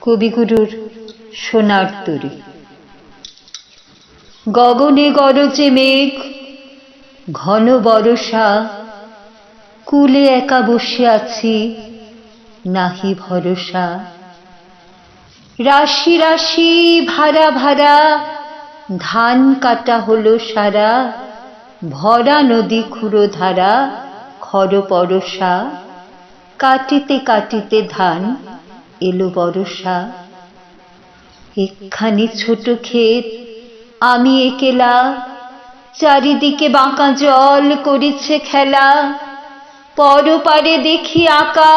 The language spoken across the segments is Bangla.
কবিগুরুর সোনার তরী। গগনে গরজে মেঘ, ঘন বরষা, কূলে একা বসে আছি, নাহি ভরসা। রাশি রাশি ভাড়া ভাড়া, ধান কাটা হলো সারা, ভরা নদী ক্ষুরধারা, খর পরশা। কাটিতে কাটিতে ধান এলো বরষা। একখানি ছোট ক্ষেত, আমি একেলা, চারিদিকে বাঁকা জল করিছে খেলা। পরপারে দেখি আঁকা,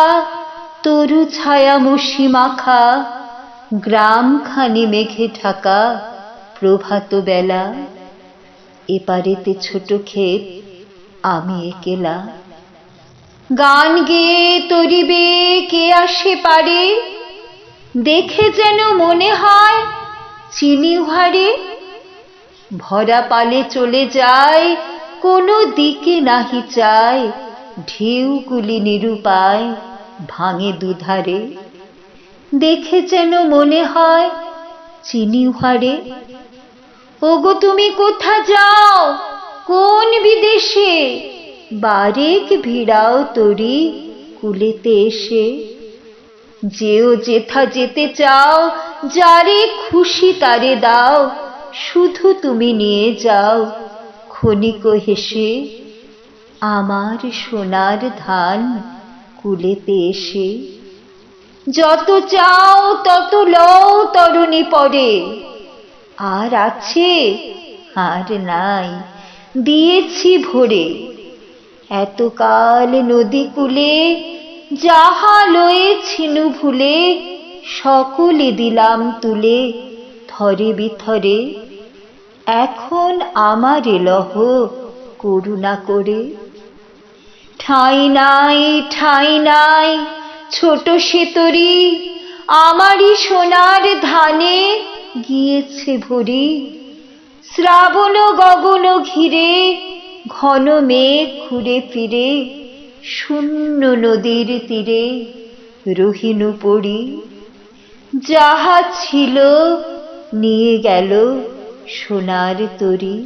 তরু ছায়া মসি মাখা, গ্রামখানি মেঘে ঢাকা, প্রভাত বেলা। এপারেতে ছোট ক্ষেত, আমি একেলা। গান গেয়ে তরিবে কে আসে পারে, দেখে যেন মনে হয় চিনি উহারে। ভরা পালে চলে যায়, কোনো দিকে নাহি চায়, ঢেউগুলি নিরুপায় ভাঙে দুধারে। দেখে যেন মনে হয় চিনি উহারে। ওগো তুমি কোথা যাও, কোন বিদেশে, বারেক ভিড়াও তরি কূলেতে এসে। যেও যেথা যেতে চাও, যারে খুশি তারে দাও, শুধু তুমি নিয়ে যাও ক্ষণিক হেসে। আমার সোনার ধান কূলেতে এসে। যত চাও তত লও তরুণী পরে, আর আছে আর নাই, দিয়েছি ভরে। এতকাল নদী কূলে যাহা লয়েছিনু ভুলে, সকলে দিলাম তুলে থরে বিথরে। এখন আমারে লহ করুণা করে। ঠাঁই নাই ঠাঁই নাই ছোট সে তরী, আমারই সোনার ধানে গিয়েছে ভরি। শ্রাবণ গগন ঘিরে, ঘন মেঘ ঘুরে ফিরে, শূন্য নদীর তীরে রহিনু পড়ি। যাহা ছিল নিয়ে গেল সোনার তরী।